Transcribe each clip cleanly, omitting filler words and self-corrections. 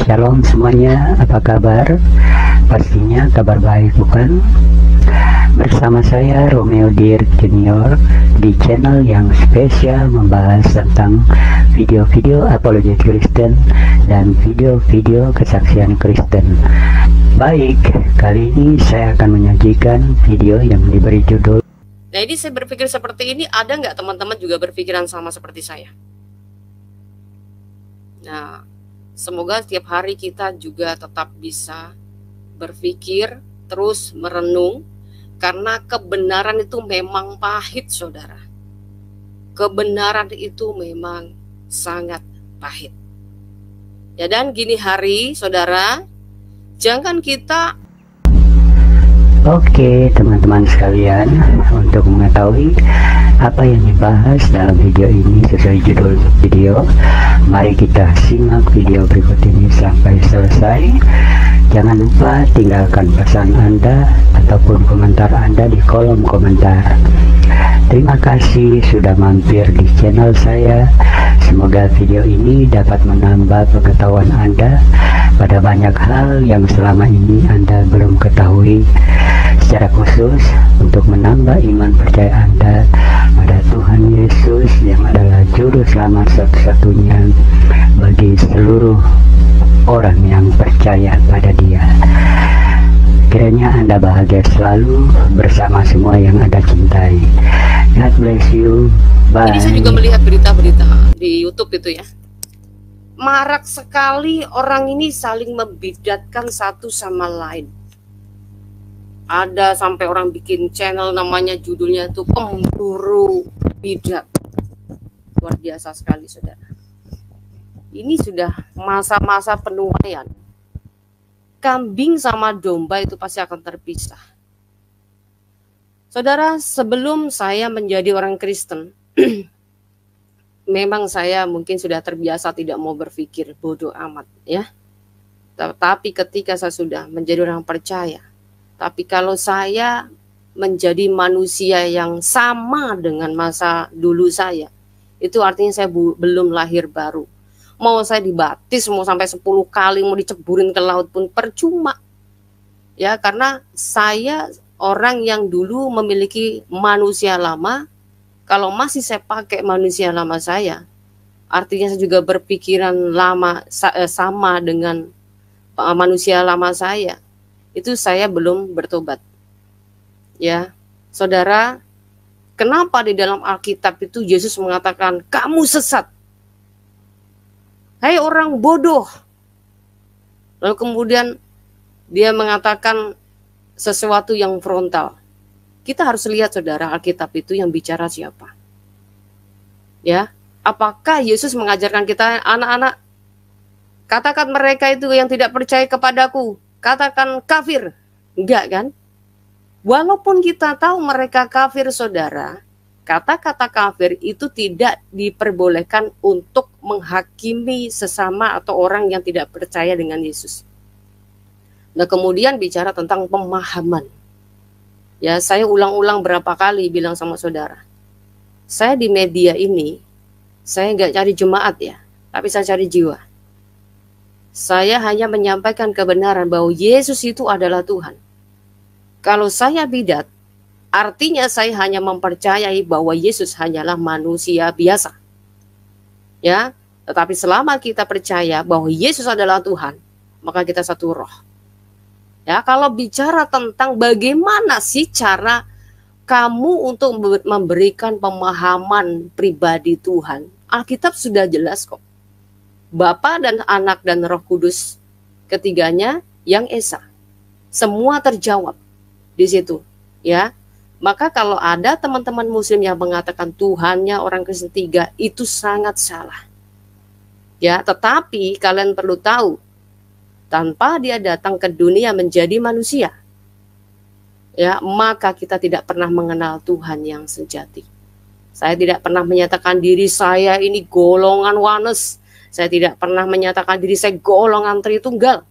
Shalom semuanya, apa kabar? Pastinya kabar baik, bukan? Bersama saya Romeo Dirk Junior di channel yang spesial membahas tentang video-video apologi Kristen dan video-video kesaksian Kristen. Baik, kali ini saya akan menyajikan video yang diberi judul. Nah, ini saya berpikir seperti ini, ada nggak teman-teman juga berpikiran sama seperti saya? Nah, semoga setiap hari kita juga tetap bisa berpikir, terus merenung, karena kebenaran itu memang pahit, saudara. Kebenaran itu memang sangat pahit. Ya, dan gini hari, saudara, jangan kita... Oke, teman-teman sekalian, untuk mengetahui apa yang dibahas dalam video ini sesuai judul video, mari kita simak video berikut ini sampai selesai. Jangan lupa tinggalkan pesan Anda ataupun komentar Anda di kolom komentar. Terima kasih sudah mampir di channel saya. Semoga video ini dapat menambah pengetahuan Anda pada banyak hal yang selama ini Anda belum ketahui, secara khusus untuk menambah iman percaya Anda pada Tuhan Yesus yang adalah juru selamat satu-satunya bagi seluruh orang yang percaya pada Dia. Kiranya Anda bahagia selalu bersama semua yang Anda cintai. God bless you. Bye. Ini saya juga melihat berita-berita di YouTube itu ya. Marak sekali orang ini saling membidatkan satu sama lain. Ada sampai orang bikin channel namanya, judulnya itu Pemburu Bidat. Luar biasa sekali, saudara. Ini sudah masa-masa penuaian. Kambing sama domba itu pasti akan terpisah. Saudara, sebelum saya menjadi orang Kristen, memang saya mungkin sudah terbiasa tidak mau berpikir bodoh amat ya. Tetapi ketika saya sudah menjadi orang percaya, tapi kalau saya menjadi manusia yang sama dengan masa dulu saya, itu artinya saya belum lahir baru. Mau saya dibaptis, mau sampai 10 kali, mau diceburin ke laut pun percuma. Ya, karena saya orang yang dulu memiliki manusia lama. Kalau masih saya pakai manusia lama saya, artinya saya juga berpikiran lama sama dengan manusia lama saya. Itu saya belum bertobat. Ya, saudara, kenapa di dalam Alkitab itu Yesus mengatakan kamu sesat? Hai orang bodoh. Lalu kemudian dia mengatakan sesuatu yang frontal. Kita harus lihat, saudara, Alkitab itu yang bicara siapa. Ya, apakah Yesus mengajarkan kita, anak-anak, katakan mereka itu yang tidak percaya kepadaku, katakan kafir? Enggak kan? Walaupun kita tahu mereka kafir, saudara, kata-kata kafir itu tidak diperbolehkan untuk menghakimi sesama atau orang yang tidak percaya dengan Yesus. Nah, kemudian bicara tentang pemahaman. Ya, saya ulang-ulang berapa kali bilang sama saudara. Saya di media ini, saya nggak cari jemaat ya, tapi saya cari jiwa. Saya hanya menyampaikan kebenaran bahwa Yesus itu adalah Tuhan. Kalau saya bidat, artinya saya hanya mempercayai bahwa Yesus hanyalah manusia biasa. Ya, tetapi selama kita percaya bahwa Yesus adalah Tuhan, maka kita satu roh. Ya, kalau bicara tentang bagaimana sih cara kamu untuk memberikan pemahaman pribadi Tuhan, Alkitab sudah jelas kok. Bapa dan Anak dan Roh Kudus, ketiganya yang esa. Semua terjawab di situ, ya. Maka kalau ada teman-teman muslim yang mengatakan Tuhannya orang Kristen 3, itu sangat salah. Ya, tetapi kalian perlu tahu, tanpa dia datang ke dunia menjadi manusia, ya, maka kita tidak pernah mengenal Tuhan yang sejati. Saya tidak pernah menyatakan diri saya ini golongan oneness. Saya tidak pernah menyatakan diri saya golongan Tritunggal.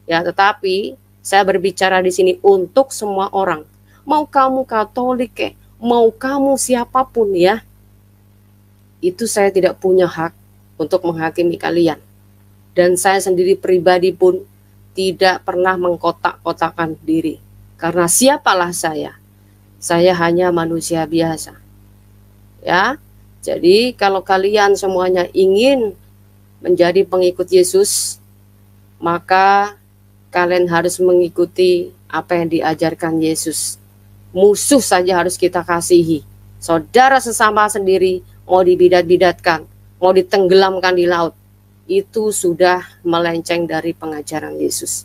Ya, tetapi saya berbicara di sini untuk semua orang. Mau kamu Katolik, mau kamu siapapun ya, itu saya tidak punya hak untuk menghakimi kalian. Dan saya sendiri pribadi pun tidak pernah mengkotak-kotakan diri. Karena siapalah saya? Saya hanya manusia biasa. Ya. Jadi kalau kalian semuanya ingin menjadi pengikut Yesus, maka kalian harus mengikuti apa yang diajarkan Yesus. Musuh saja harus kita kasihi. Saudara sesama sendiri mau dibidat-bidatkan, mau ditenggelamkan di laut, itu sudah melenceng dari pengajaran Yesus.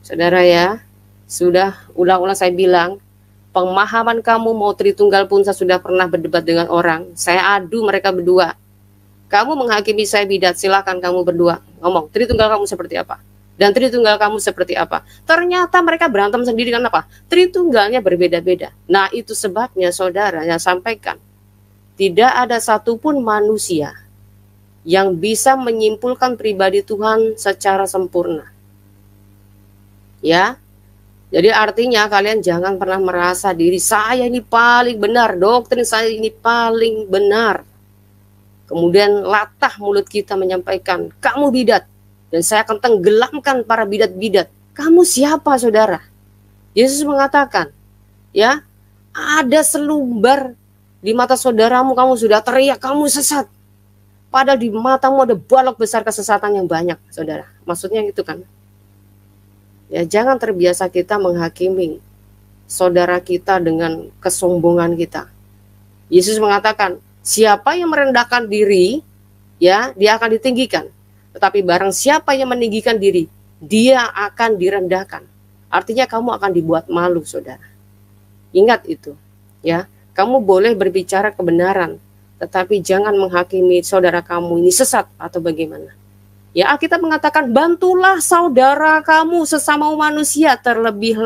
Saudara ya, sudah ulang-ulang saya bilang, pemahaman kamu mau Tritunggal pun saya sudah pernah berdebat dengan orang. Saya adu mereka berdua. Kamu menghakimi saya bidat, silakan kamu berdua ngomong Tritunggal kamu seperti apa dan Tritunggal kamu seperti apa. Ternyata mereka berantem sendiri. Kenapa? Tritunggalnya berbeda-beda. Nah, itu sebabnya saudara yang sampaikan, tidak ada satupun manusia yang bisa menyimpulkan pribadi Tuhan secara sempurna. Ya, jadi artinya kalian jangan pernah merasa diri saya ini paling benar, doktrin saya ini paling benar. Kemudian latah mulut kita menyampaikan, kamu bidat, dan saya akan tenggelamkan para bidat-bidat. Kamu siapa, saudara? Yesus mengatakan, ya, ada selumbar di mata saudaramu, kamu sudah teriak, kamu sesat. Padahal di matamu ada balok besar kesesatan yang banyak, saudara. Maksudnya itu kan. Ya, jangan terbiasa kita menghakimi saudara kita dengan kesombongan kita. Yesus mengatakan, siapa yang merendahkan diri, ya, dia akan ditinggikan. Tetapi barang siapa yang meninggikan diri, dia akan direndahkan. Artinya kamu akan dibuat malu, saudara. Ingat itu, ya. Kamu boleh berbicara kebenaran, tetapi jangan menghakimi saudara kamu ini sesat atau bagaimana. Ya, Alkitab mengatakan, bantulah saudara kamu sesama manusia, terlebih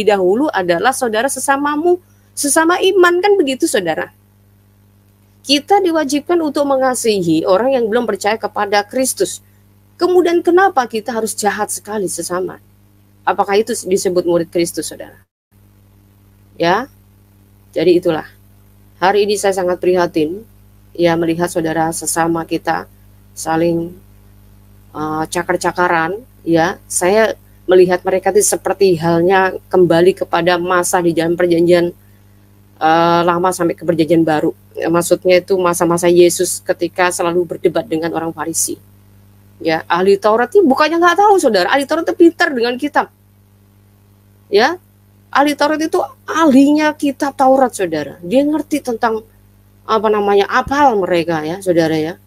dahulu adalah saudara sesamamu, sesama iman, kan begitu, saudara. Kita diwajibkan untuk mengasihi orang yang belum percaya kepada Kristus. Kemudian kenapa kita harus jahat sekali sesama? Apakah itu disebut murid Kristus, saudara? Ya, jadi itulah. Hari ini saya sangat prihatin, ya, melihat saudara sesama kita saling cakar-cakaran, ya. Saya melihat mereka itu seperti halnya kembali kepada masa di dalam perjanjian lama sampai ke perjanjian baru. Maksudnya itu masa-masa Yesus ketika selalu berdebat dengan orang Farisi. Ya, ahli Taurat itu bukannya nggak tahu, saudara. Ahli Taurat itu pintar dengan kitab. Ya, ahli Taurat itu ahlinya kitab Taurat, saudara. Dia ngerti tentang apal mereka, ya, saudara, ya.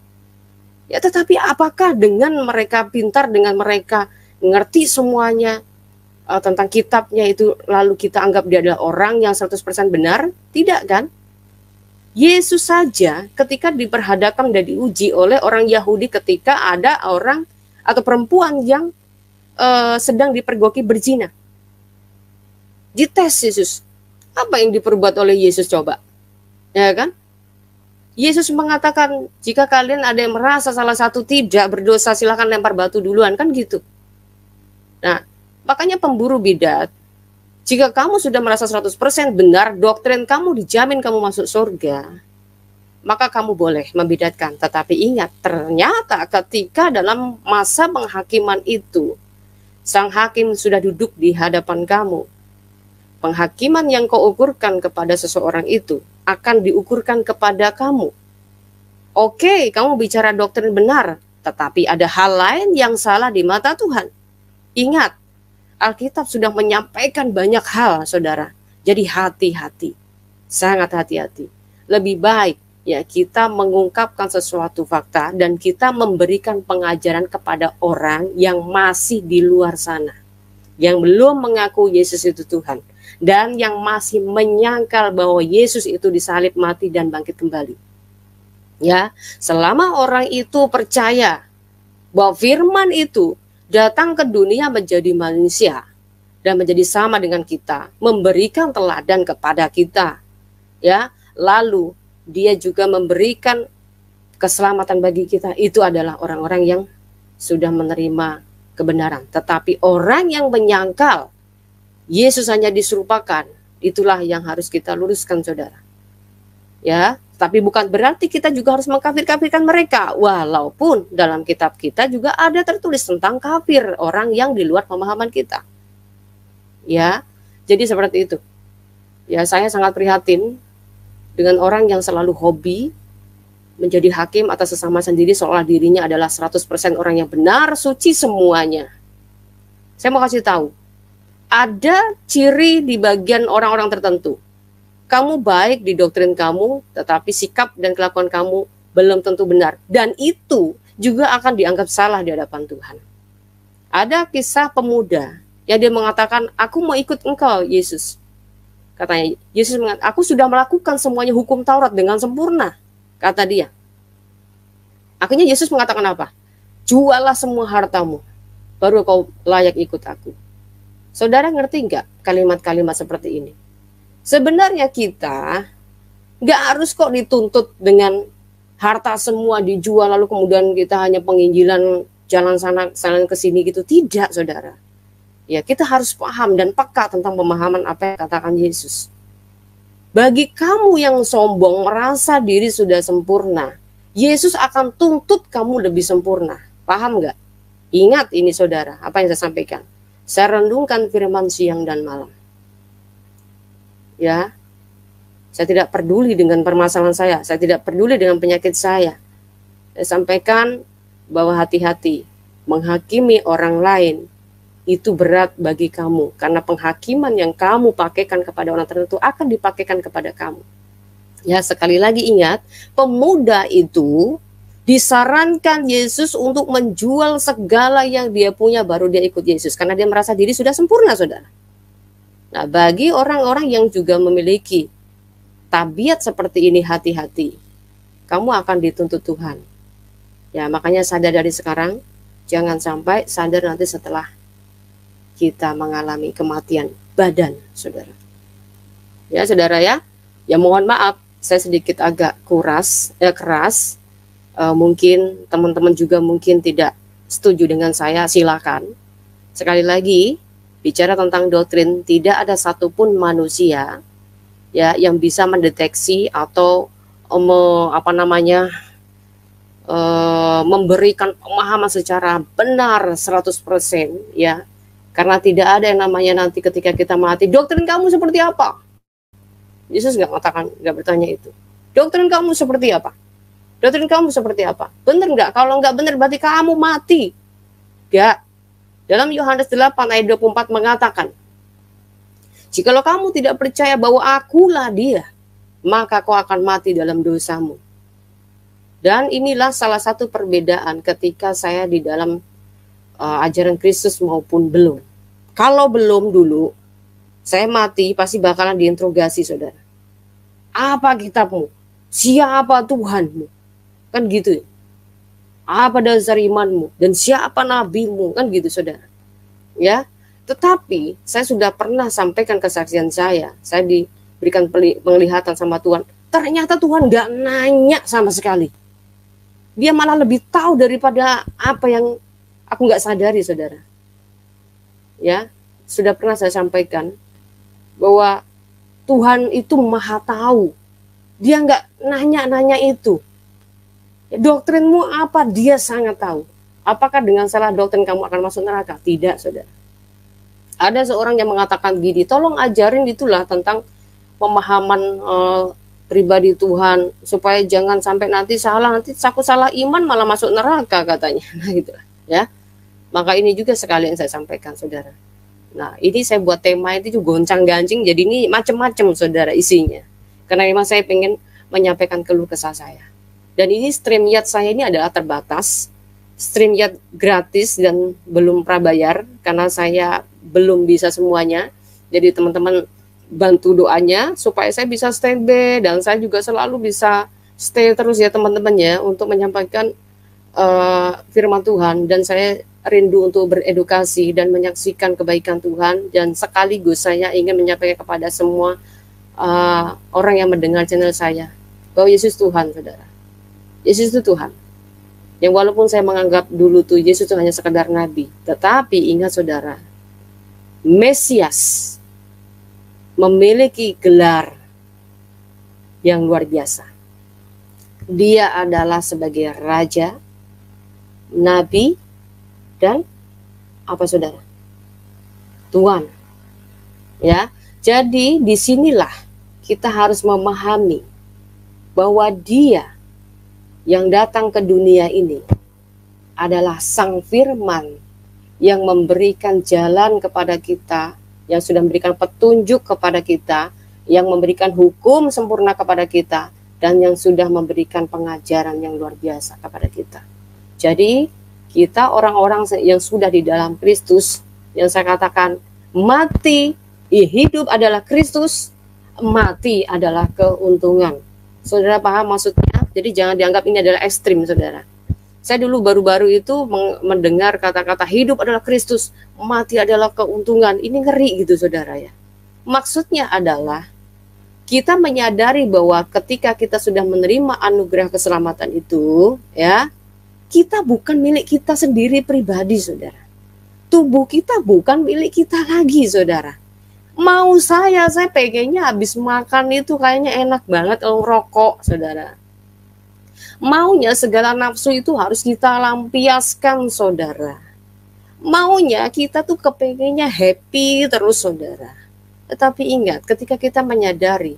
Ya, tetapi apakah dengan mereka pintar, dengan mereka ngerti semuanya tentang kitabnya itu, lalu kita anggap dia adalah orang yang 100% benar? Tidak, kan? Yesus saja ketika diperhadapkan dan diuji oleh orang Yahudi ketika ada orang atau perempuan yang sedang dipergoki berzina. Dites Yesus. Apa yang diperbuat oleh Yesus, coba? Ya kan? Yesus mengatakan, jika kalian ada yang merasa salah satu tidak berdosa, silahkan lempar batu duluan, kan gitu. Nah, makanya pemburu bidat, jika kamu sudah merasa 100% benar, doktrin kamu dijamin kamu masuk surga, maka kamu boleh membidatkan. Tetapi ingat, ternyata ketika dalam masa penghakiman itu, sang hakim sudah duduk di hadapan kamu, penghakiman yang kau ukurkan kepada seseorang itu akan diukurkan kepada kamu. Oke, kamu bicara doktrin benar, tetapi ada hal lain yang salah di mata Tuhan. Ingat, Alkitab sudah menyampaikan banyak hal, saudara. Jadi hati-hati, sangat hati-hati. Lebih baik ya kita mengungkapkan sesuatu fakta dan kita memberikan pengajaran kepada orang yang masih di luar sana, yang belum mengaku Yesus itu Tuhan, dan yang masih menyangkal bahwa Yesus itu disalib, mati, dan bangkit kembali. Ya, selama orang itu percaya bahwa firman itu datang ke dunia menjadi manusia dan menjadi sama dengan kita, memberikan teladan kepada kita, ya, lalu dia juga memberikan keselamatan bagi kita, itu adalah orang-orang yang sudah menerima kebenaran. Tetapi orang yang menyangkal Yesus hanya diserupakan, itulah yang harus kita luruskan, saudara. Ya, Tapi bukan berarti kita juga harus mengkafir-kafirkan mereka. Walaupun dalam kitab kita juga ada tertulis tentang kafir, orang yang di luar pemahaman kita. Ya, jadi seperti itu. Ya, saya sangat prihatin dengan orang yang selalu hobi menjadi hakim atas sesama sendiri seolah dirinya adalah 100% orang yang benar, suci semuanya. Saya mau kasih tahu, ada ciri di bagian orang-orang tertentu. Kamu baik di doktrin kamu, tetapi sikap dan kelakuan kamu belum tentu benar. Dan itu juga akan dianggap salah di hadapan Tuhan. Ada kisah pemuda yang dia mengatakan, aku mau ikut engkau, Yesus. Katanya, Yesus mengatakan, aku sudah melakukan semuanya hukum Taurat dengan sempurna. Kata dia. Akhirnya Yesus mengatakan apa? Jualah semua hartamu, baru kau layak ikut aku. Saudara ngerti nggak kalimat-kalimat seperti ini? Sebenarnya kita nggak harus kok dituntut dengan harta semua dijual lalu kemudian kita hanya penginjilan jalan sana ke sini gitu. Tidak, saudara. Ya, kita harus paham dan peka tentang pemahaman apa yang katakan Yesus. Bagi kamu yang sombong merasa diri sudah sempurna, Yesus akan tuntut kamu lebih sempurna. Paham nggak? Ingat ini saudara, apa yang saya sampaikan. Saya renungkan firman siang dan malam. Ya, saya tidak peduli dengan permasalahan saya tidak peduli dengan penyakit saya. Saya sampaikan bahwa hati-hati, menghakimi orang lain itu berat bagi kamu, karena penghakiman yang kamu pakaikan kepada orang tertentu akan dipakaikan kepada kamu. Ya, sekali lagi ingat, pemuda itu disarankan Yesus untuk menjual segala yang dia punya baru dia ikut Yesus, karena dia merasa diri sudah sempurna, saudara. Nah, bagi orang-orang yang juga memiliki tabiat seperti ini, hati-hati. Kamu akan dituntut Tuhan. Ya, makanya sadar dari sekarang, jangan sampai sadar nanti setelah kita mengalami kematian badan, saudara. Ya, saudara ya. Ya, mohon maaf, saya sedikit agak keras. Mungkin teman-teman juga mungkin tidak setuju dengan saya, silakan. Sekali lagi, bicara tentang doktrin, tidak ada satupun manusia ya yang bisa mendeteksi atau memberikan pemahaman secara benar 100% ya. Karena tidak ada yang namanya nanti ketika kita mati, doktrin kamu seperti apa? Yesus nggak bertanya itu. Doktrin kamu seperti apa? Doktrin kamu seperti apa? Benar nggak? Kalau nggak benar berarti kamu mati. Nggak. Dalam Yohanes 8 ayat 24 mengatakan, jikalau kamu tidak percaya bahwa akulah dia, maka kau akan mati dalam dosamu. Dan inilah salah satu perbedaan ketika saya di dalam ajaran Kristus maupun belum. Kalau belum dulu, saya mati pasti bakalan diinterogasi, saudara. Apa kitabmu? Siapa Tuhanmu? Kan gitu. Apa dasar imanmu? Dan siapa nabimu? Kan gitu, saudara. Ya, tetapi saya sudah pernah sampaikan kesaksian saya. Saya diberikan penglihatan sama Tuhan. Ternyata Tuhan nggak nanya sama sekali. Dia malah lebih tahu daripada apa yang aku nggak sadari, saudara. Ya, sudah pernah saya sampaikan bahwa Tuhan itu maha tahu. Dia nggak nanya-nanya itu. Doktrinmu apa? Dia sangat tahu. Apakah dengan salah doktrin kamu akan masuk neraka? Tidak, saudara. Ada seorang yang mengatakan gini, tolong ajarin itulah tentang pemahaman pribadi Tuhan, supaya jangan sampai nanti takut salah iman malah masuk neraka katanya. Nah, gitu ya. Maka ini juga sekalian saya sampaikan, saudara. Nah, ini saya buat tema itu juga goncang-gancing, jadi ini macam-macam, saudara, isinya. Karena memang saya pengen menyampaikan keluh kesah saya. Dan ini StreamYard saya ini adalah terbatas, StreamYard gratis dan belum prabayar, karena saya belum bisa semuanya. Jadi teman-teman bantu doanya supaya saya bisa standby, dan saya juga selalu bisa stay terus ya teman-teman ya, untuk menyampaikan firman Tuhan. Dan saya rindu untuk beredukasi dan menyaksikan kebaikan Tuhan, dan sekaligus saya ingin menyampaikan kepada semua orang yang mendengar channel saya bahwa Yesus Tuhan, saudara. Yesus itu Tuhan. Yang walaupun saya menganggap dulu tuh Yesus itu hanya sekedar nabi, tetapi ingat saudara, Mesias memiliki gelar yang luar biasa. Dia adalah sebagai raja, nabi, dan apa saudara? Tuhan. Ya, jadi disinilah kita harus memahami bahwa Dia yang datang ke dunia ini adalah Sang Firman yang memberikan jalan kepada kita, yang sudah memberikan petunjuk kepada kita, yang memberikan hukum sempurna kepada kita, dan yang sudah memberikan pengajaran yang luar biasa kepada kita. Jadi kita orang-orang yang sudah di dalam Kristus, yang saya katakan mati, hidup adalah Kristus, mati adalah keuntungan. Saudara paham maksudnya? Jadi jangan dianggap ini adalah ekstrim, saudara. Saya dulu baru-baru itu mendengar kata-kata hidup adalah Kristus, mati adalah keuntungan. Ini ngeri gitu, saudara ya. Maksudnya adalah kita menyadari bahwa ketika kita sudah menerima anugerah keselamatan itu, ya, kita bukan milik kita sendiri pribadi, saudara. Tubuh kita bukan milik kita lagi, saudara. Mau saya pengennya habis makan itu kayaknya enak banget, rokok, saudara. Maunya segala nafsu itu harus kita lampiaskan, saudara. Maunya kita tuh kepengennya happy terus, saudara. Tetapi ingat, ketika kita menyadari,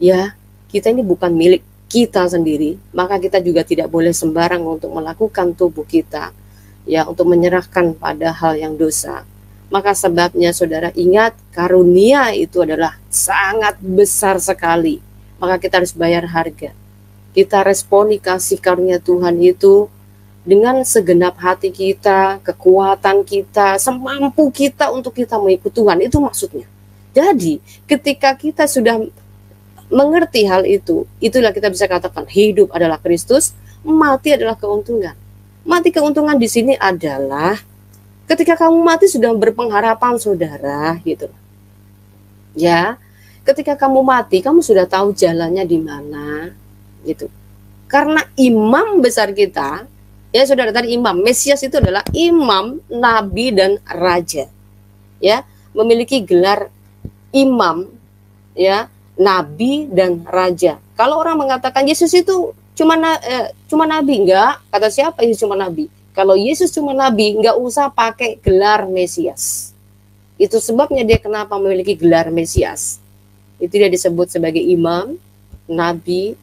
ya, kita ini bukan milik kita sendiri, maka kita juga tidak boleh sembarang untuk melakukan tubuh kita, ya, untuk menyerahkan pada hal yang dosa. Maka sebabnya, saudara, ingat, karunia itu adalah sangat besar sekali. Maka kita harus bayar harga. Kita responi kasih karunia Tuhan itu dengan segenap hati kita, kekuatan kita, semampu kita untuk kita mengikut Tuhan. Itu maksudnya. Jadi ketika kita sudah mengerti hal itu, itulah kita bisa katakan hidup adalah Kristus, mati adalah keuntungan. Mati keuntungan di sini adalah ketika kamu mati sudah berpengharapan, saudara, gitu. Ya, ketika kamu mati, kamu sudah tahu jalannya di mana. Gitu. Karena imam besar kita, ya saudara, tadi imam, Mesias itu adalah imam, nabi, dan raja. Ya, memiliki gelar imam, ya, nabi, dan raja. Kalau orang mengatakan Yesus itu cuma nabi, enggak, kata siapa Yesus cuma nabi? Kalau Yesus cuma nabi, enggak usah pakai gelar Mesias. Itu sebabnya dia kenapa memiliki gelar Mesias. Itu dia disebut sebagai imam, nabi,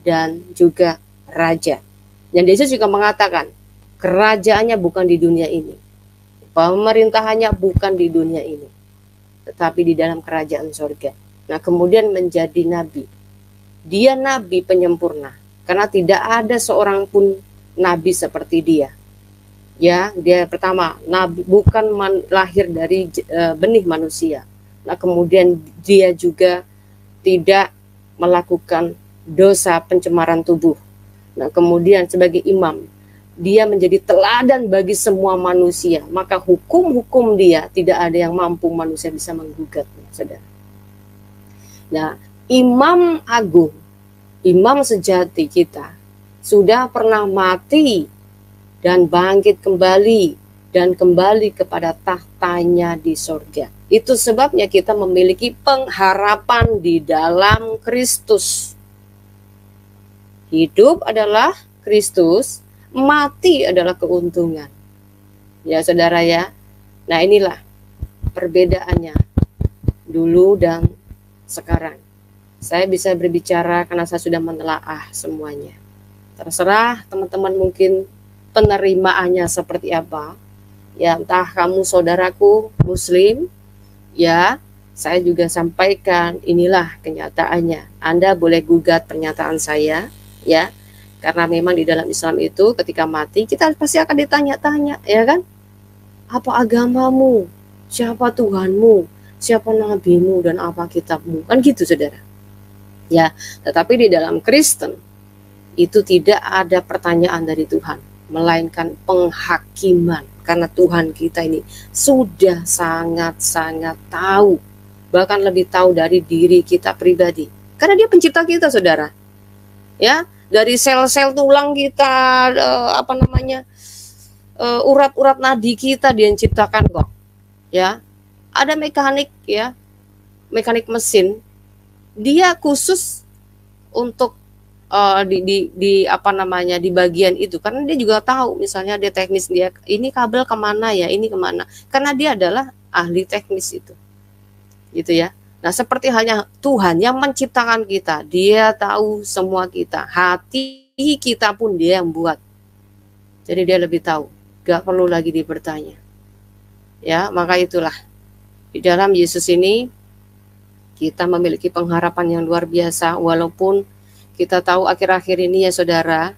dan juga raja. Dan Yesus juga mengatakan, kerajaannya bukan di dunia ini. Pemerintahannya bukan di dunia ini. Tetapi di dalam kerajaan surga. Nah, kemudian menjadi nabi. Dia nabi penyempurna. Karena tidak ada seorang pun nabi seperti dia. Ya, dia pertama, nabi bukan lahir dari benih manusia. Nah, kemudian dia juga tidak melakukan dosa pencemaran tubuh. Nah, kemudian sebagai imam, dia menjadi teladan bagi semua manusia. Maka hukum-hukum dia tidak ada yang mampu manusia bisa menggugatnya, saudara. Nah, imam agung, imam sejati kita, sudah pernah mati dan bangkit kembali dan kembali kepada tahtanya di sorga. Itu sebabnya kita memiliki pengharapan di dalam Kristus. Hidup adalah Kristus, mati adalah keuntungan. Ya saudara ya. Nah, inilah perbedaannya dulu dan sekarang. Saya bisa berbicara karena saya sudah menelaah semuanya. Terserah teman-teman mungkin penerimaannya seperti apa. Ya, entah kamu saudaraku muslim, ya, saya juga sampaikan inilah kenyataannya. Anda boleh gugat pernyataan saya, ya, karena memang di dalam Islam itu ketika mati kita pasti akan ditanya-tanya, ya kan? Apa agamamu? Siapa Tuhanmu? Siapa nabimu dan apa kitabmu? Kan gitu, saudara. Ya, tetapi di dalam Kristen itu tidak ada pertanyaan dari Tuhan, melainkan penghakiman, karena Tuhan kita ini sudah sangat-sangat tahu, bahkan lebih tahu dari diri kita pribadi, karena Dia pencipta kita, saudara. Ya, dari sel-sel tulang kita, urat-urat nadi kita Dia yang ciptakan kok. Ya, ada mekanik, ya, mekanik mesin, dia khusus untuk di apa namanya, di bagian itu, karena dia juga tahu misalnya dia teknis, dia ini kabel kemana ya, ini kemana, karena dia adalah ahli teknis itu, gitu ya. Nah, seperti halnya Tuhan yang menciptakan kita, dia tahu semua kita, hati kita pun dia yang buat, jadi dia lebih tahu, gak perlu lagi dipertanya ya. Maka itulah, di dalam Yesus ini kita memiliki pengharapan yang luar biasa. Walaupun kita tahu akhir-akhir ini ya saudara,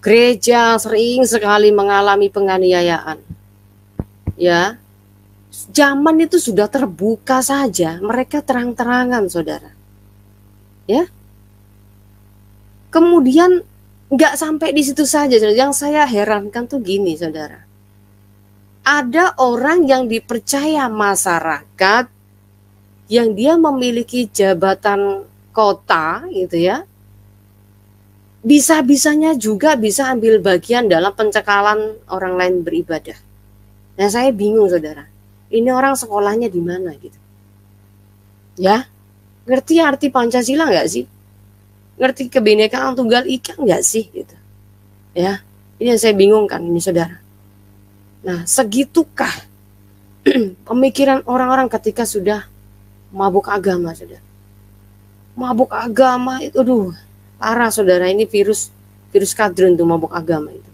gereja sering sekali mengalami penganiayaan. Ya, zaman itu sudah terbuka saja, mereka terang-terangan saudara. Ya, kemudian nggak sampai di situ saja. Yang saya herankan tuh gini saudara, ada orang yang dipercaya masyarakat, yang dia memiliki jabatan kota gitu ya, bisa-bisanya juga bisa ambil bagian dalam pencekalan orang lain beribadah. Nah, saya bingung saudara, ini orang sekolahnya di mana gitu ya, ngerti arti Pancasila nggak sih, ngerti kebinekaan tunggal ika nggak sih gitu ya. Ini yang saya bingungkan ini saudara. Nah, segitukah pemikiran orang-orang ketika sudah mabuk agama saudara. Mabuk agama itu, aduh, parah saudara, ini virus kadrun tuh mabuk agama itu.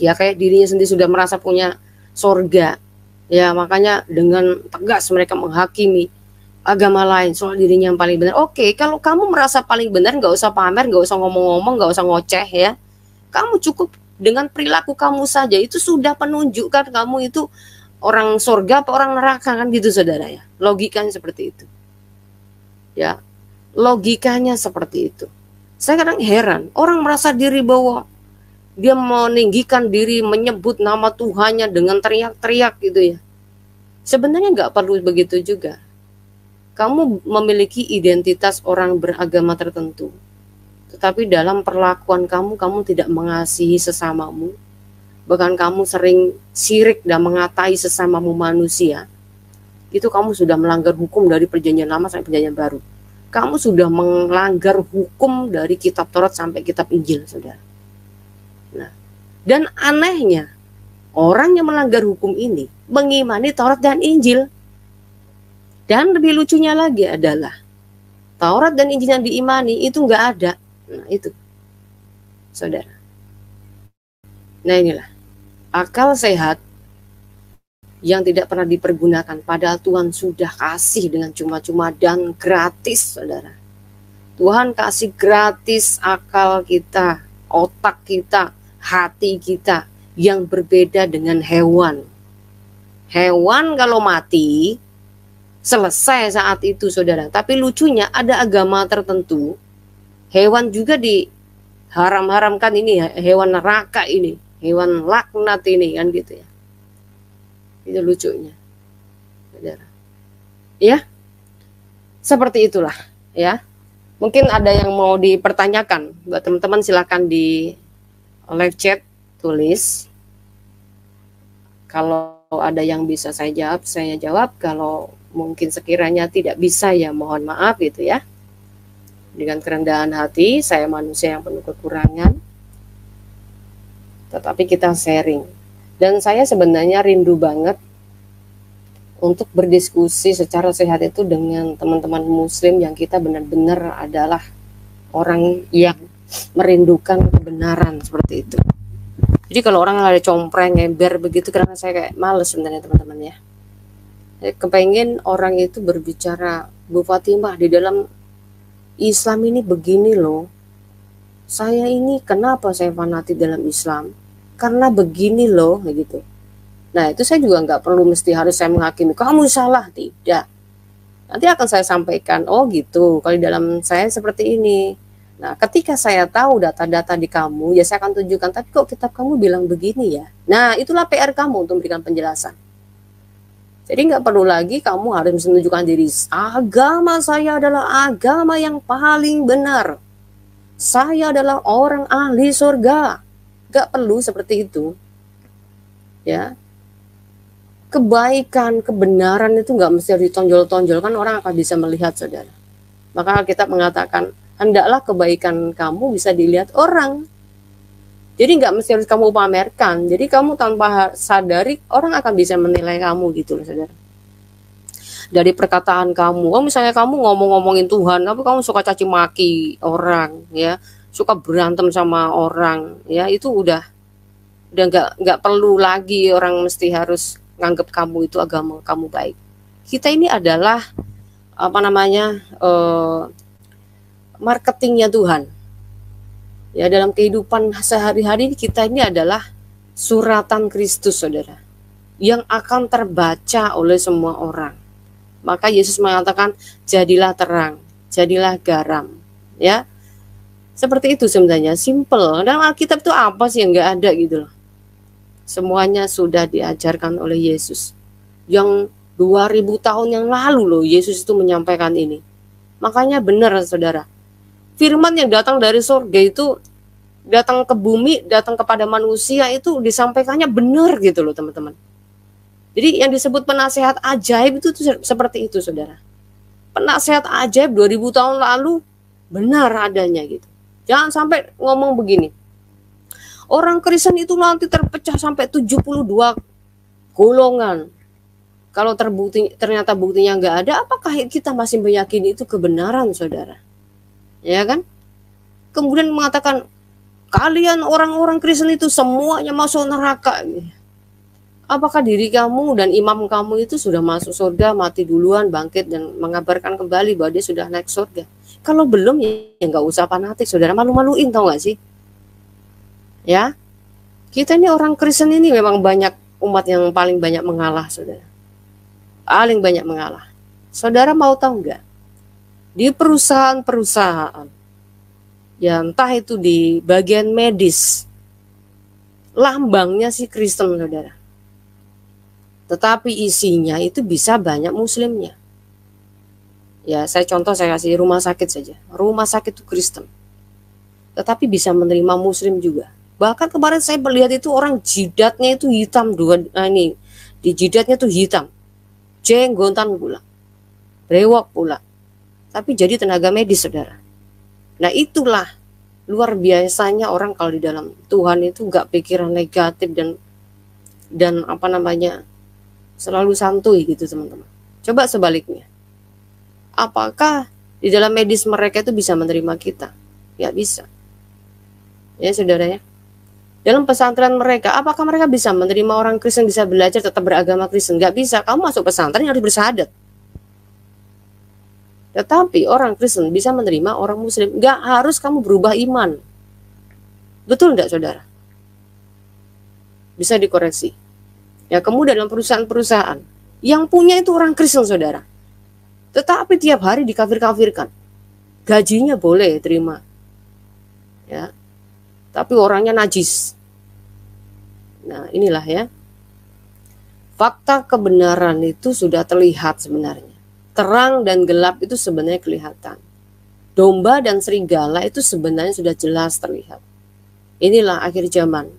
Ya, kayak dirinya sendiri sudah merasa punya sorga. Ya, makanya dengan tegas mereka menghakimi agama lain soal dirinya yang paling benar. Oke, kalau kamu merasa paling benar, nggak usah pamer, nggak usah ngomong-ngomong, nggak usah ngoceh ya. Kamu cukup dengan perilaku kamu saja, itu sudah menunjukkan kamu itu orang surga apa orang neraka, kan gitu saudara ya. Logikanya seperti itu. Ya, logikanya seperti itu. Saya kadang heran, orang merasa diri bahwa dia meninggikan diri, menyebut nama Tuhannya dengan teriak-teriak gitu ya. Sebenarnya nggak perlu begitu juga. Kamu memiliki identitas orang beragama tertentu, tetapi dalam perlakuan kamu tidak mengasihi sesamamu. Bahkan kamu sering syirik dan mengatai sesamamu manusia, itu kamu sudah melanggar hukum dari perjanjian lama sampai perjanjian baru. Kamu sudah melanggar hukum dari kitab Taurat sampai kitab Injil, saudara. Nah, dan anehnya, orang yang melanggar hukum ini mengimani Taurat dan Injil. Dan lebih lucunya lagi adalah Taurat dan Injil yang diimani itu nggak ada. Nah, itu, saudara. Nah, inilah akal sehat yang tidak pernah dipergunakan, padahal Tuhan sudah kasih dengan cuma-cuma dan gratis, saudara. Tuhan kasih gratis akal kita, otak kita, hati kita yang berbeda dengan hewan. Hewan kalau mati, selesai saat itu, saudara. Tapi lucunya ada agama tertentu, hewan juga diharam-haramkan, ini ya, hewan neraka ini, hewan laknat ini, kan gitu ya. Itu lucunya, saudara. Ya, seperti itulah ya. Mungkin ada yang mau dipertanyakan buat teman-teman, silakan di live chat tulis. Kalau ada yang bisa saya jawab. Kalau mungkin sekiranya tidak bisa, ya mohon maaf gitu ya. Dengan kerendahan hati, saya manusia yang penuh kekurangan, tetapi kita sharing. Dan saya sebenarnya rindu banget untuk berdiskusi secara sehat itu dengan teman-teman muslim yang kita benar-benar adalah orang yang merindukan kebenaran seperti itu. Jadi kalau orang ada compreng, ngeber begitu, karena saya kayak males sebenarnya teman-teman ya. Saya kepengen orang itu berbicara, Bu Fatimah, di dalam Islam ini begini loh. Saya ini kenapa saya fanatik dalam Islam? Karena begini loh, gitu. Nah, itu saya juga nggak perlu mesti harus saya menghakimi, kamu salah, tidak. Nanti akan saya sampaikan, oh gitu, kalau di dalam saya seperti ini. Nah, ketika saya tahu data-data di kamu, ya saya akan tunjukkan, tapi kok kitab kamu bilang begini ya. Nah, itulah PR kamu untuk memberikan penjelasan. Jadi nggak perlu lagi kamu harus menunjukkan diri, agama saya adalah agama yang paling benar. Saya adalah orang ahli surga. Nggak perlu seperti itu. Ya. Kebaikan, kebenaran itu nggak mesti ditonjol-tonjol, kan orang akan bisa melihat, saudara. Maka kita mengatakan hendaklah kebaikan kamu bisa dilihat orang. Jadi nggak mesti harus kamu pamerkan. Jadi kamu tanpa sadari orang akan bisa menilai kamu gitu loh, saudara. Dari perkataan kamu, misalnya kamu ngomong-ngomongin Tuhan, tapi kamu suka caci maki orang, ya, suka berantem sama orang, ya, itu udah nggak perlu lagi orang mesti harus nganggap kamu itu agama kamu baik. Kita ini adalah marketingnya Tuhan. Ya, dalam kehidupan sehari-hari kita ini adalah suratan Kristus, saudara, yang akan terbaca oleh semua orang. Maka Yesus mengatakan, jadilah terang, jadilah garam. Ya, seperti itu sebenarnya, simple. Dalam Alkitab itu apa sih yang nggak ada gitu loh. Semuanya sudah diajarkan oleh Yesus. Yang 2000 tahun yang lalu loh Yesus itu menyampaikan ini. Makanya benar, saudara. Firman yang datang dari surga itu datang ke bumi, datang kepada manusia itu disampaikannya benar gitu loh, teman-teman. Jadi yang disebut penasehat ajaib itu seperti itu, saudara. Penasehat ajaib 2000 tahun lalu benar adanya gitu. Jangan sampai ngomong begini. Orang Kristen itu nanti terpecah sampai 72 golongan. Kalau ternyata buktinya nggak ada, apakah kita masih meyakini itu kebenaran, saudara? Ya kan? Kemudian mengatakan kalian orang-orang Kristen itu semuanya masuk neraka. Apakah diri kamu dan imam kamu itu sudah masuk surga, mati duluan, bangkit dan mengabarkan kembali bahwa dia sudah naik surga? Kalau belum ya nggak usah fanatik, saudara, malu-maluin, tau nggak sih? Ya, kita ini orang Kristen ini memang banyak umat yang paling banyak mengalah, saudara. Paling banyak mengalah. Saudara mau tahu nggak? Di perusahaan-perusahaan, ya entah itu di bagian medis, lambangnya sih Kristen, saudara. Tetapi isinya itu bisa banyak muslimnya. Ya, saya kasih rumah sakit saja. Rumah sakit itu Kristen. Tetapi bisa menerima muslim juga. Bahkan kemarin saya melihat itu orang jidatnya itu hitam, di jidatnya itu hitam. Jenggotan pula. Brewok pula. Tapi jadi tenaga medis, saudara. Nah, itulah luar biasanya orang kalau di dalam Tuhan itu nggak pikiran negatif dan selalu santuy gitu, teman-teman. Coba sebaliknya. Apakah di dalam medis mereka itu bisa menerima kita? Ya bisa. Ya, saudara ya. Dalam pesantren mereka, apakah mereka bisa menerima orang Kristen bisa belajar tetap beragama Kristen? Nggak bisa. Kamu masuk pesantren harus bersyahadat. Tetapi orang Kristen bisa menerima orang Muslim. Nggak harus kamu berubah iman. Betul nggak, saudara? Bisa dikoreksi. Ya, kemudian dalam perusahaan-perusahaan yang punya itu orang Kristen, saudara. Tetapi tiap hari dikafir-kafirkan. Gajinya boleh terima. Ya. Tapi orangnya najis. Nah, inilah ya. Fakta kebenaran itu sudah terlihat sebenarnya. Terang dan gelap itu sebenarnya kelihatan. Domba dan serigala itu sebenarnya sudah jelas terlihat. Inilah akhir zaman.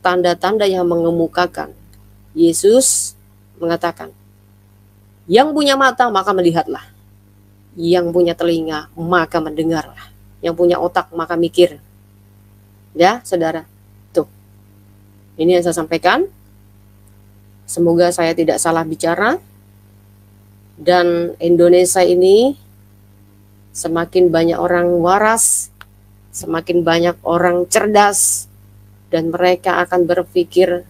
Tanda-tanda yang mengemukakan. Yesus mengatakan, yang punya mata maka melihatlah. Yang punya telinga maka mendengarlah. Yang punya otak maka mikir. Ya, saudara. Tuh. Ini yang saya sampaikan. Semoga saya tidak salah bicara. Dan Indonesia ini semakin banyak orang waras, semakin banyak orang cerdas, dan mereka akan berpikir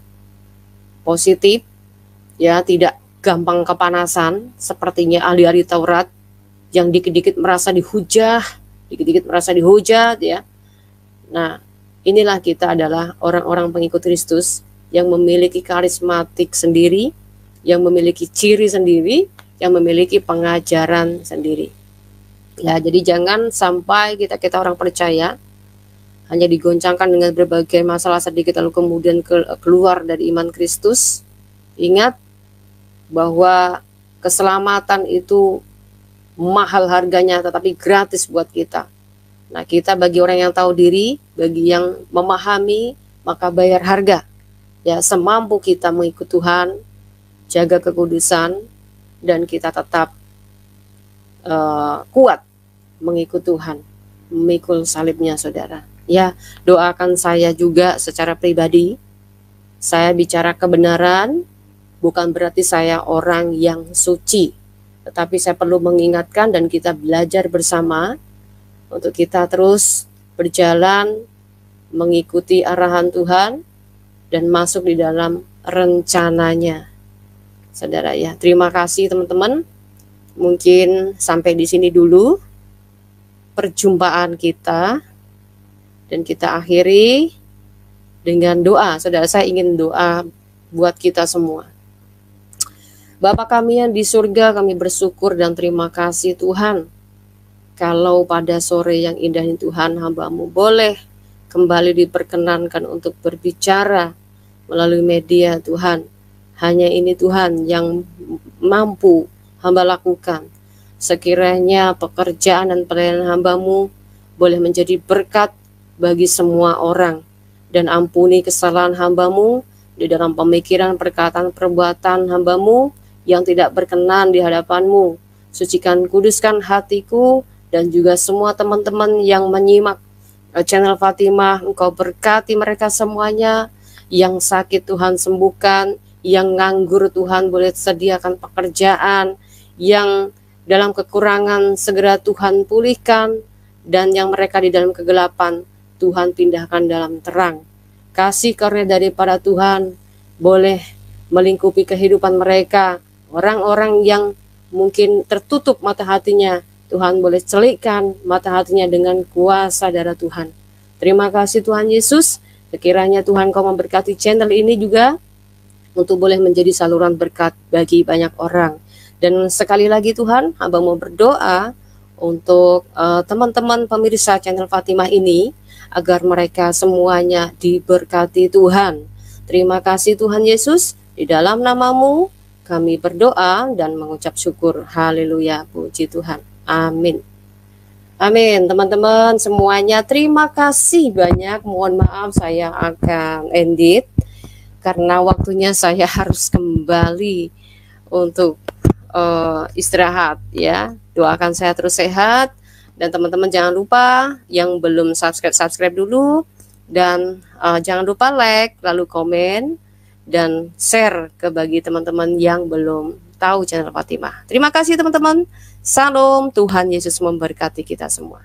positif, ya, tidak gampang kepanasan sepertinya ahli-ahli Taurat yang dikit-dikit merasa dihujat, ya. Nah, inilah kita adalah orang-orang pengikut Kristus yang memiliki karismatik sendiri, yang memiliki ciri sendiri, yang memiliki pengajaran sendiri. Ya, jadi jangan sampai kita orang percaya hanya digoncangkan dengan berbagai masalah sedikit lalu kemudian keluar dari iman Kristus. Ingat bahwa keselamatan itu mahal harganya tetapi gratis buat kita. Nah, kita bagi orang yang tahu diri, bagi yang memahami, maka bayar harga. Ya, semampu kita mengikut Tuhan, jaga kekudusan, dan kita tetap kuat mengikut Tuhan. memikul salibnya, saudara. Ya, doakan saya juga secara pribadi. Saya bicara kebenaran, bukan berarti saya orang yang suci, tetapi saya perlu mengingatkan dan kita belajar bersama untuk kita terus berjalan mengikuti arahan Tuhan dan masuk di dalam rencananya. Saudara ya, terima kasih teman-teman. Mungkin sampai di sini dulu perjumpaan kita, dan kita akhiri dengan doa. Saudara, saya ingin doa buat kita semua. Bapa kami yang di surga, kami bersyukur dan terima kasih Tuhan, kalau pada sore yang indah ini Tuhan, hamba-Mu boleh kembali diperkenankan untuk berbicara melalui media Tuhan. Hanya ini Tuhan yang mampu hamba lakukan. Sekiranya pekerjaan dan pelayanan hamba-Mu boleh menjadi berkat bagi semua orang, dan ampuni kesalahan hamba-Mu di dalam pemikiran, perkataan, perbuatan hamba-Mu yang tidak berkenan di hadapan-Mu. Sucikan, kuduskan hatiku dan juga semua teman-teman yang menyimak channel Fatimah. Engkau berkati mereka semuanya. Yang sakit Tuhan sembuhkan, yang nganggur Tuhan boleh sediakan pekerjaan, yang dalam kekurangan segera Tuhan pulihkan, dan yang mereka di dalam kegelapan Tuhan pindahkan dalam terang. Kasih karunia daripada Tuhan boleh melingkupi kehidupan mereka. Orang-orang yang mungkin tertutup mata hatinya, Tuhan boleh celikkan mata hatinya dengan kuasa darah Tuhan. Terima kasih Tuhan Yesus. Sekiranya Tuhan Kau memberkati channel ini juga untuk boleh menjadi saluran berkat bagi banyak orang. Dan sekali lagi Tuhan, hamba mau berdoa untuk teman-teman pemirsa channel Fatimah ini, agar mereka semuanya diberkati Tuhan. Terima kasih Tuhan Yesus. Di dalam nama-Mu kami berdoa dan mengucap syukur. Haleluya, puji Tuhan. Amin. Amin. Teman-teman semuanya, terima kasih banyak. Mohon maaf saya akan edit karena waktunya saya harus kembali untuk istirahat ya. Doakan saya terus sehat, dan teman-teman jangan lupa yang belum subscribe dulu, dan jangan lupa like, lalu komen dan share ke bagi teman-teman yang belum tahu channel Fatimah. Terima kasih teman-teman. Salam, Tuhan Yesus memberkati kita semua.